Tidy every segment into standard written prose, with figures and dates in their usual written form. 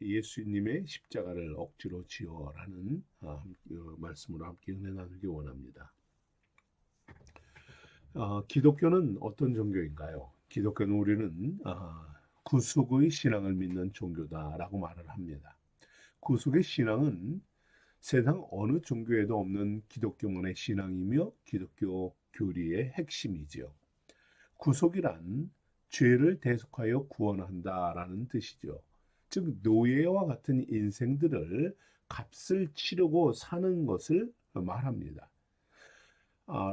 예수님의 십자가를 억지로 지어라는 말씀으로 함께 은혜 나누기 원합니다. 기독교는 어떤 종교인가요? 기독교는 우리는 구속의 신앙을 믿는 종교다라고 말을 합니다. 구속의 신앙은 세상 어느 종교에도 없는 기독교만의 신앙이며 기독교 교리의 핵심이지요. 구속이란 죄를 대속하여 구원한다라는 뜻이죠. 즉 노예와 같은 인생들을 값을 치르고 사는 것을 말합니다.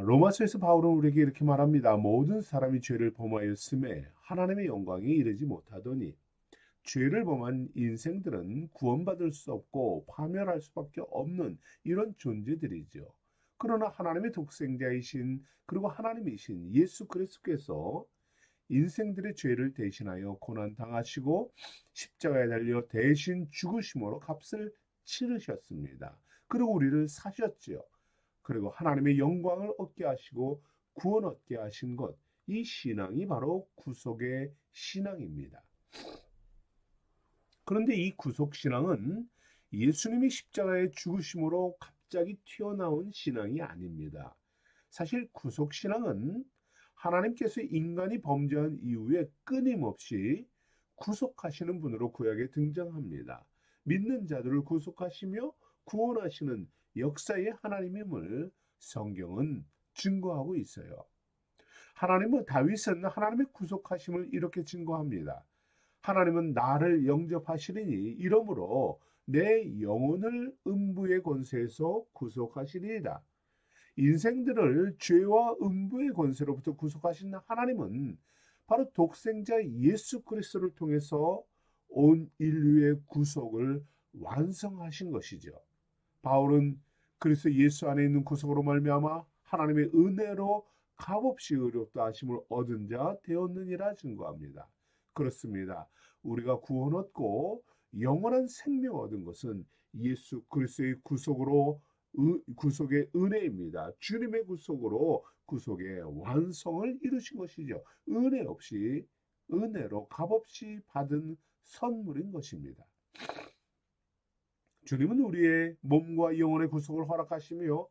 로마서에서 바울은 우리에게 이렇게 말합니다. 모든 사람이 죄를 범하였음에 하나님의 영광에 이르지 못하더니 죄를 범한 인생들은 구원받을 수 없고 파멸할 수밖에 없는 이런 존재들이죠. 그러나 하나님의 독생자이신 그리고 하나님이신 예수 그리스도께서 인생들의 죄를 대신하여 고난 당하시고 십자가에 달려 대신 죽으심으로 값을 치르셨습니다. 그리고 우리를 사셨지요. 그리고 하나님의 영광을 얻게 하시고 구원 얻게 하신 것, 이 신앙이 바로 구속의 신앙입니다. 그런데 이 구속 신앙은 예수님이 십자가에 죽으심으로 갑자기 튀어나온 신앙이 아닙니다. 사실 구속 신앙은 하나님께서 인간이 범죄한 이후에 끊임없이 구속하시는 분으로 구약에 등장합니다. 믿는 자들을 구속하시며 구원하시는 역사의 하나님임을 성경은 증거하고 있어요. 하나님은 다윗은 하나님의 구속하심을 이렇게 증거합니다. 하나님은 나를 영접하시리니 이러므로 내 영혼을 음부의 권세에서 구속하시리이다. 인생들을 죄와 음부의 권세로부터 구속하신 하나님은 바로 독생자 예수 그리스도를 통해서 온 인류의 구속을 완성하신 것이죠. 바울은 그리스도 예수 안에 있는 구속으로 말미암아 하나님의 은혜로 값없이 의롭다 하심을 얻은 자 되었느니라 증거합니다. 그렇습니다. 우리가 구원 얻고 영원한 생명 얻은 것은 예수 그리스도의 구속의 은혜입니다. 주님의 구속으로 구속의 완성을 이루신 것이죠. 은혜 없이 은혜로 값없이 받은 선물인 것입니다. 주님은 우리의 몸과 영혼의 구속을 허락하시며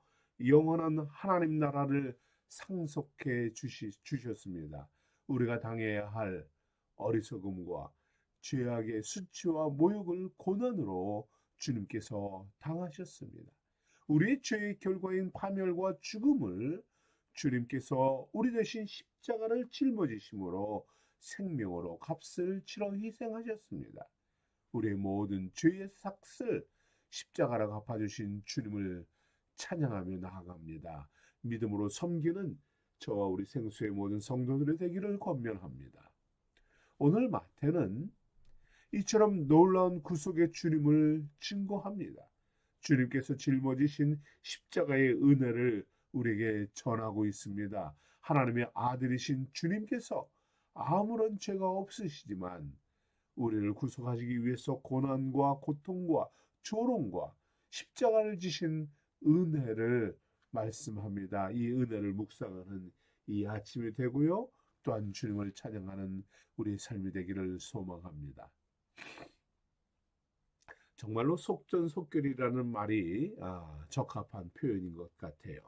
영원한 하나님 나라를 상속해 주셨습니다. 우리가 당해야 할 어리석음과 죄악의 수치와 모욕을 고난으로 주님께서 당하셨습니다. 우리의 죄의 결과인 파멸과 죽음을 주님께서 우리 대신 십자가를 짊어지심으로 생명으로 값을 치러 희생하셨습니다. 우리의 모든 죄의 삭슬 십자가로 갚아주신 주님을 찬양하며 나아갑니다. 믿음으로 섬기는 저와 우리 생수의 모든 성도들의 되기를 권면합니다. 오늘 마태는 이처럼 놀라운 구속의 주님을 증거합니다. 주님께서 짊어지신 십자가의 은혜를 우리에게 전하고 있습니다. 하나님의 아들이신 주님께서 아무런 죄가 없으시지만 우리를 구속하시기 위해서 고난과 고통과 조롱과 십자가를 지신 은혜를 말씀합니다. 이 은혜를 묵상하는 이 아침이 되고요. 또한 주님을 찬양하는 우리의 삶이 되기를 소망합니다. 정말로 속전속결이라는 말이 적합한 표현인 것 같아요.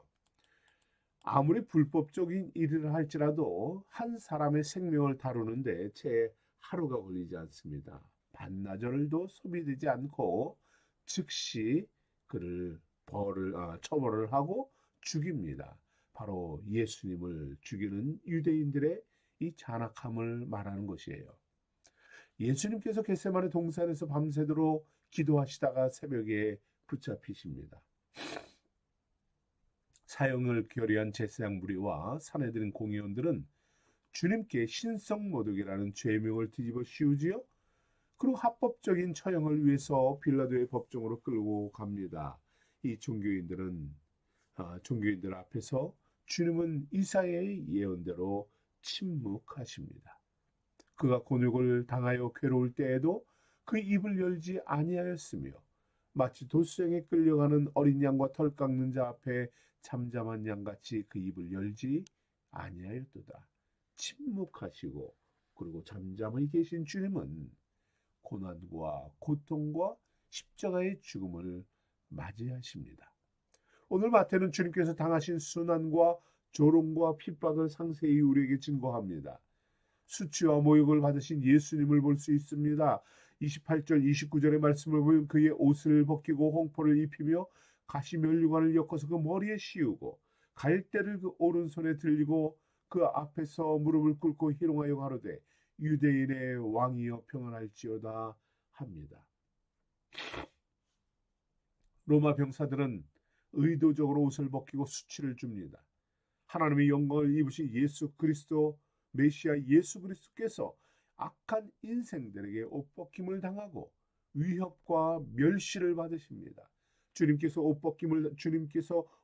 아무리 불법적인 일을 할지라도 한 사람의 생명을 다루는데 채 하루가 걸리지 않습니다. 반나절도 소비되지 않고 즉시 그를 처벌을 하고 죽입니다. 바로 예수님을 죽이는 유대인들의 이 잔악함을 말하는 것이에요. 예수님께서 겟세마네 동산에서 밤새도록 기도하시다가 새벽에 붙잡히십니다. 사형을 결의한 제사장 무리와 사내들인 공의원들은 주님께 신성모독이라는 죄명을 뒤집어 씌우지요. 그리고 합법적인 처형을 위해서 빌라도의 법정으로 끌고 갑니다. 이 종교인들 앞에서 주님은 이사야의 예언대로 침묵하십니다. 그가 곤욕을 당하여 괴로울 때에도 그 입을 열지 아니하였으며 마치 도수장에 끌려가는 어린 양과 털 깎는 자 앞에 잠잠한 양같이 그 입을 열지 아니하였도다. 침묵하시고 그리고 잠잠히 계신 주님은 고난과 고통과 십자가의 죽음을 맞이하십니다. 오늘 마태는 주님께서 당하신 순환과 조롱과 핍박을 상세히 우리에게 증거합니다. 수치와 모욕을 받으신 예수님을 볼 수 있습니다. 28절 29절의 말씀을 보면 그의 옷을 벗기고 홍포를 입히며 가시면류관을 엮어서 그 머리에 씌우고 갈대를 그 오른손에 들리고 그 앞에서 무릎을 꿇고 희롱하여 가로되 유대인의 왕이여 평안할지어다 합니다. 로마 병사들은 의도적으로 옷을 벗기고 수치를 줍니다. 하나님의 영광을 입으신 예수 그리스도 메시아 예수 그리스도께서 악한 인생들에게 옷벗김을 당하고 위협과 멸시를 받으십니다. 주님께서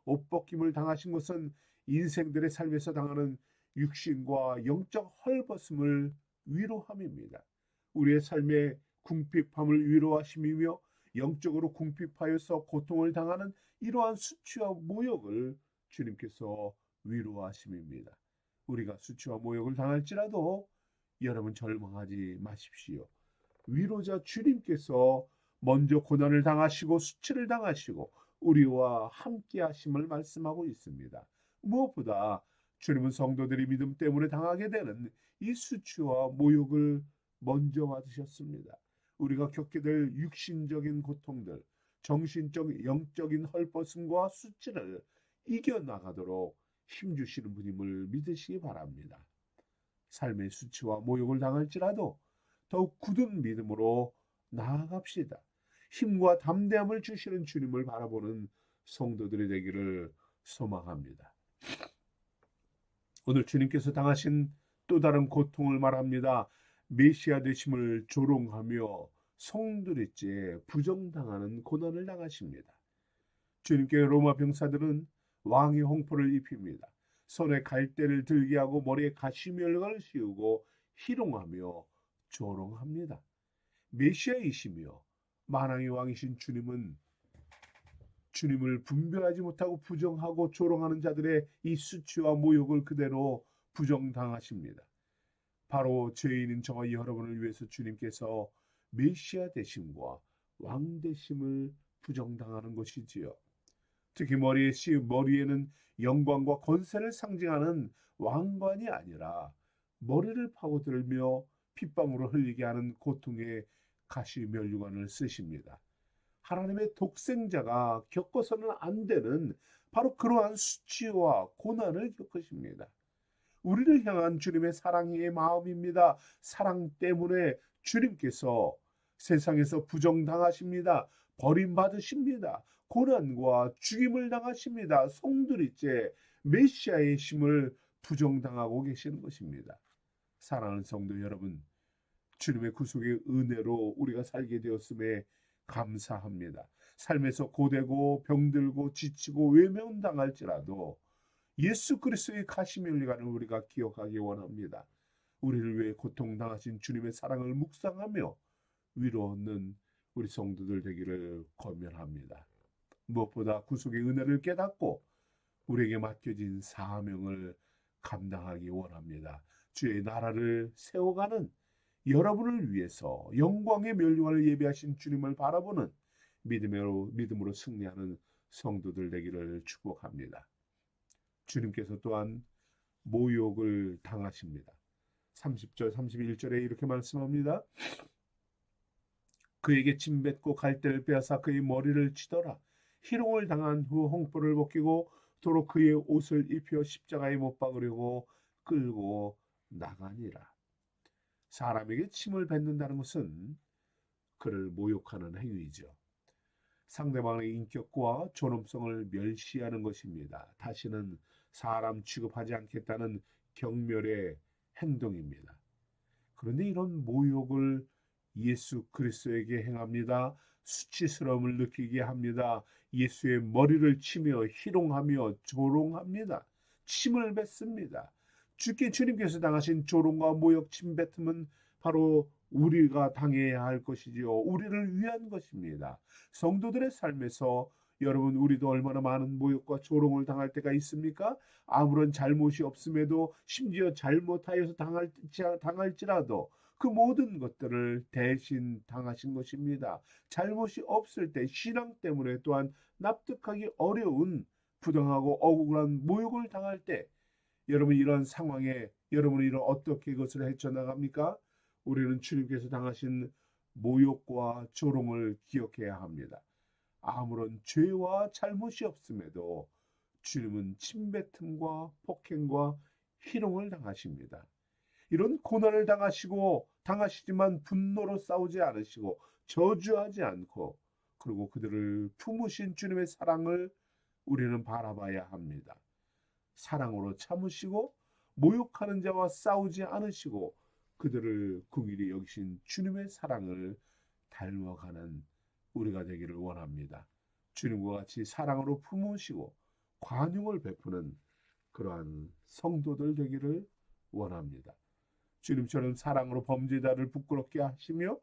옷벗김을 당하신 것은 인생들의 삶에서 당하는 육신과 영적 헐벗음을 위로함입니다. 우리의 삶의 궁핍함을 위로하심이며 영적으로 궁핍하여서 고통을 당하는 이러한 수치와 모욕을 주님께서 위로하심입니다. 우리가 수치와 모욕을 당할지라도 여러분 절망하지 마십시오. 위로자 주님께서 먼저 고난을 당하시고 수치를 당하시고 우리와 함께 하심을 말씀하고 있습니다. 무엇보다 주님은 성도들이 믿음 때문에 당하게 되는 이 수치와 모욕을 먼저 받으셨습니다. 우리가 겪게 될 육신적인 고통들, 정신적, 영적인 헐벗음과 수치를 이겨나가도록 힘주시는 분임을 믿으시기 바랍니다. 삶의 수치와 모욕을 당할지라도 더욱 굳은 믿음으로 나아갑시다. 힘과 담대함을 주시는 주님을 바라보는 성도들이 되기를 소망합니다. 오늘 주님께서 당하신 또 다른 고통을 말합니다. 메시아 되심을 조롱하며 송두리째 부정당하는 고난을 당하십니다. 주님께 로마 병사들은 왕의 홍포를 입힙니다. 손에 갈대를 들게 하고 머리에 가시면류관을 씌우고 희롱하며 조롱합니다. 메시아이시며 만왕의 왕이신 주님은 주님을 분별하지 못하고 부정하고 조롱하는 자들의 이 수치와 모욕을 그대로 부정당하십니다. 바로 죄인인 저와 여러분을 위해서 주님께서 메시아 되심과 왕 되심을 부정당하는 것이지요. 특히 머리에는 영광과 권세를 상징하는 왕관이 아니라 머리를 파고들며 핏방울을 흘리게 하는 고통의 가시면류관을 쓰십니다. 하나님의 독생자가 겪어서는 안 되는 바로 그러한 수치와 고난을 겪으십니다. 우리를 향한 주님의 사랑의 마음입니다. 사랑 때문에 주님께서 세상에서 부정당하십니다. 버림받으십니다. 고난과 죽임을 당하십니다. 송두리째 메시아의 심을 부정당하고 계시는 것입니다. 사랑하는 성도 여러분, 주님의 구속의 은혜로 우리가 살게 되었음에 감사합니다. 삶에서 고되고 병들고 지치고 외면당할지라도 예수 그리스도의 가시면류관을 우리가 기억하기 원합니다. 우리를 위해 고통당하신 주님의 사랑을 묵상하며 위로 얻는 우리 성도들 되기를 권면합니다. 무엇보다 구속의 은혜를 깨닫고 우리에게 맡겨진 사명을 감당하기 원합니다. 주의 나라를 세워가는 여러분을 위해서 영광의 면류관을 예비하신 주님을 바라보는 믿음으로 승리하는 성도들 되기를 축복합니다. 주님께서 또한 모욕을 당하십니다. 30절 31절에 이렇게 말씀합니다. 그에게 침뱉고 갈대를 빼앗아 그의 머리를 치더라. 희롱을 당한 후 홍포를 벗기고 도로 그의 옷을 입혀 십자가에 못 박으려고 끌고 나가니라. 사람에게 침을 뱉는다는 것은 그를 모욕하는 행위죠. 상대방의 인격과 존엄성을 멸시하는 것입니다. 다시는 사람 취급하지 않겠다는 경멸의 행동입니다. 그런데 이런 모욕을 예수 그리스도에게 행합니다. 수치스러움을 느끼게 합니다. 예수의 머리를 치며 희롱하며 조롱합니다. 침을 뱉습니다. 주님께서 당하신 조롱과 모욕 침뱉음은 바로 우리가 당해야 할 것이지요. 우리를 위한 것입니다. 성도들의 삶에서 여러분, 우리도 얼마나 많은 모욕과 조롱을 당할 때가 있습니까? 아무런 잘못이 없음에도 심지어 잘못하여서 당할지라도 그 모든 것들을 대신 당하신 것입니다. 잘못이 없을 때 신앙 때문에 또한 납득하기 어려운 부당하고 억울한 모욕을 당할 때 여러분 이런 상황에 여러분은 이런 어떻게 그것을 헤쳐나갑니까? 우리는 주님께서 당하신 모욕과 조롱을 기억해야 합니다. 아무런 죄와 잘못이 없음에도 주님은 침뱉음과 폭행과 희롱을 당하십니다. 이런 고난을 당하시지만 분노로 싸우지 않으시고 저주하지 않고 그리고 그들을 품으신 주님의 사랑을 우리는 바라봐야 합니다. 사랑으로 참으시고 모욕하는 자와 싸우지 않으시고 그들을 긍휼히 여기신 주님의 사랑을 닮아가는 우리가 되기를 원합니다. 주님과 같이 사랑으로 품으시고 관용을 베푸는 그러한 성도들 되기를 원합니다. 주님처럼 사랑으로 범죄자를 부끄럽게 하시며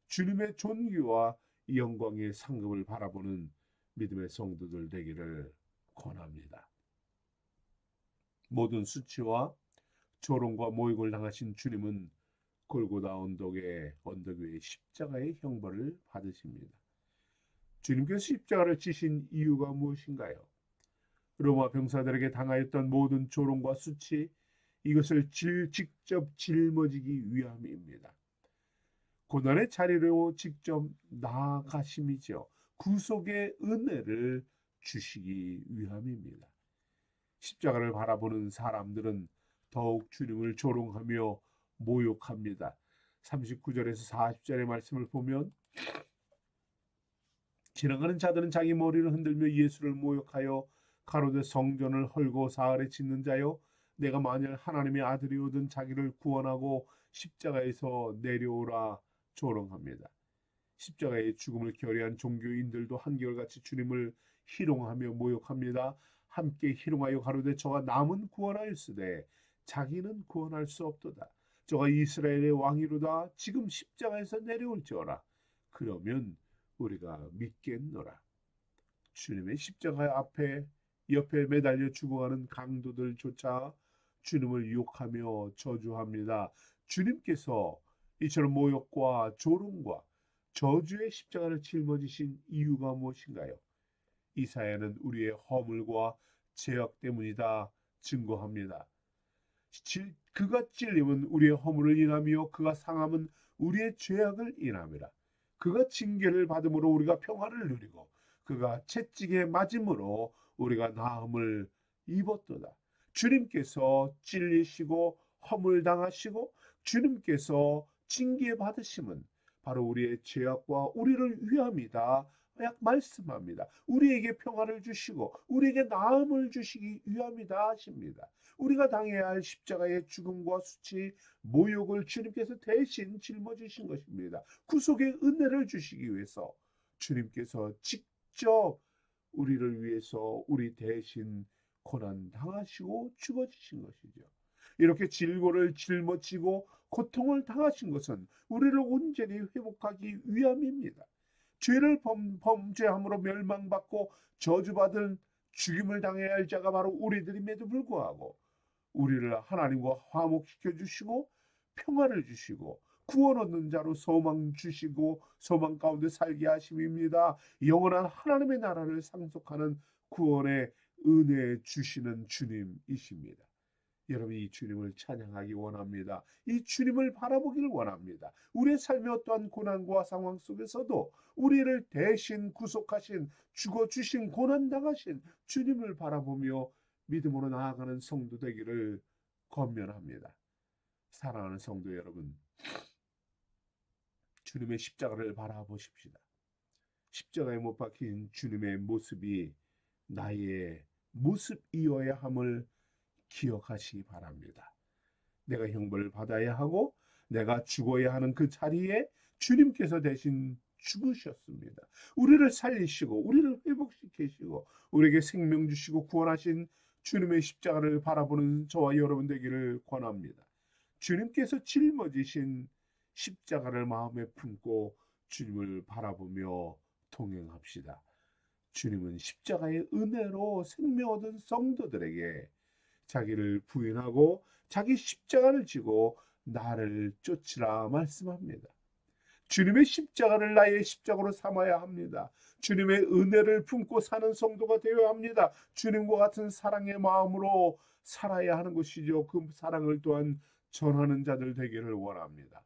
주님의 존귀와 영광의 상급을 바라보는 믿음의 성도들 되기를 권합니다. 모든 수치와 조롱과 모욕을 당하신 주님은 골고다 언덕 위에 십자가의 형벌을 받으십니다. 주님께서 십자가를 지신 이유가 무엇인가요? 로마 병사들에게 당하였던 모든 조롱과 수치, 이것을 직접 짊어지기 위함입니다. 고난의 자리로 직접 나아가심이죠. 구속의 은혜를 주시기 위함입니다. 십자가를 바라보는 사람들은 더욱 주님을 조롱하며 모욕합니다. 39절에서 40절의 말씀을 보면 지나가는 자들은 자기 머리를 흔들며 예수를 모욕하여 가로되 성전을 헐고 사흘에 짓는 자여 내가 만일 하나님의 아들이오든 자기를 구원하고 십자가에서 내려오라 조롱합니다. 십자가의 죽음을 결의한 종교인들도 한결같이 주님을 희롱하며 모욕합니다. 함께 희롱하여 가로되 저가 남은 구원하였으되 자기는 구원할 수 없도다. 저가 이스라엘의 왕이로다. 지금 십자가에서 내려올지어라. 그러면 우리가 믿겠노라. 주님의 십자가 앞에 옆에 매달려 죽어가는 강도들조차 주님을 유혹하며 저주합니다. 주님께서 이처럼 모욕과 조롱과 저주의 십자가를 짊어지신 이유가 무엇인가요? 이사야는 우리의 허물과 죄악 때문이다 증거합니다. 그가 찔림은 우리의 허물을 인하며 그가 상함은 우리의 죄악을 인함이라. 그가 징계를 받음으로 우리가 평화를 누리고 그가 채찍에 맞음으로 우리가 나음을 입었도다. 주님께서 찔리시고 허물당하시고 주님께서 징계받으심은 바로 우리의 죄악과 우리를 위함이다 말씀합니다. 우리에게 평화를 주시고 우리에게 나음을 주시기 위함이다 하십니다. 우리가 당해야 할 십자가의 죽음과 수치, 모욕을 주님께서 대신 짊어지신 것입니다. 구속의 은혜를 주시기 위해서 주님께서 직접 우리를 위해서 우리 대신 고난 당하시고 죽어지신 것이죠. 이렇게 질고를 짊어지고 고통을 당하신 것은 우리를 온전히 회복하기 위함입니다. 죄를 범죄함으로 멸망받고 저주받은 죽임을 당해야 할 자가 바로 우리들임에도 불구하고 우리를 하나님과 화목시켜 주시고 평화를 주시고 구원 얻는 자로 소망 주시고 소망 가운데 살게 하심입니다. 영원한 하나님의 나라를 상속하는 구원의 은혜 주시는 주님이십니다. 여러분 이 주님을 찬양하기 원합니다. 이 주님을 바라보기를 원합니다. 우리의 삶의 어떠한 고난과 상황 속에서도 우리를 대신 구속하신 죽어주신 고난당하신 주님을 바라보며 믿음으로 나아가는 성도 되기를 권면합니다. 사랑하는 성도 여러분, 주님의 십자가를 바라보십시다. 십자가에 못 박힌 주님의 모습이 나의 모습이어야 함을 기억하시기 바랍니다. 내가 형벌을 받아야 하고 내가 죽어야 하는 그 자리에 주님께서 대신 죽으셨습니다. 우리를 살리시고 우리를 회복시키시고 우리에게 생명 주시고 구원하신 주님의 십자가를 바라보는 저와 여러분 되기를 권합니다. 주님께서 짊어지신 십자가를 마음에 품고 주님을 바라보며 동행합시다. 주님은 십자가의 은혜로 생명 얻은 성도들에게 자기를 부인하고 자기 십자가를 지고 나를 쫓으라 말씀합니다. 주님의 십자가를 나의 십자가로 삼아야 합니다. 주님의 은혜를 품고 사는 성도가 되어야 합니다. 주님과 같은 사랑의 마음으로 살아야 하는 것이죠. 그 사랑을 또한 전하는 자들 되기를 원합니다.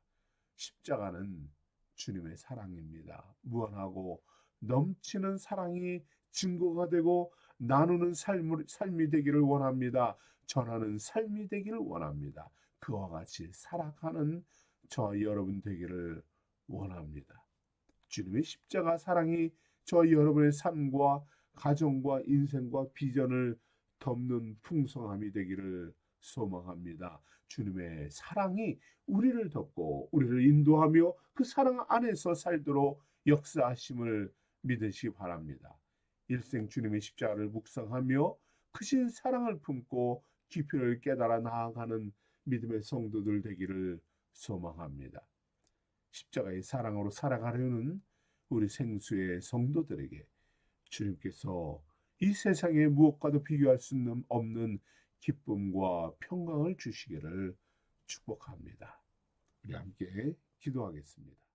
십자가는 주님의 사랑입니다. 무한하고 넘치는 사랑이 증거가 되고 나누는 삶이 되기를 원합니다. 전하는 삶이 되기를 원합니다. 그와 같이 살아가는 저 여러분 되기를 원합니다. 주님의 십자가 사랑이 저 여러분의 삶과 가정과 인생과 비전을 덮는 풍성함이 되기를 소망합니다. 주님의 사랑이 우리를 덮고 우리를 인도하며 그 사랑 안에서 살도록 역사하심을 믿으시기 바랍니다. 일생 주님의 십자가를 묵상하며 크신 사랑을 품고 깊이를 깨달아 나아가는 믿음의 성도들 되기를 소망합니다. 십자가의 사랑으로 살아가려는 우리 생수의 성도들에게 주님께서 이 세상에 무엇과도 비교할 수 없는 기쁨과 평강을 주시기를 축복합니다. 우리 함께 기도하겠습니다.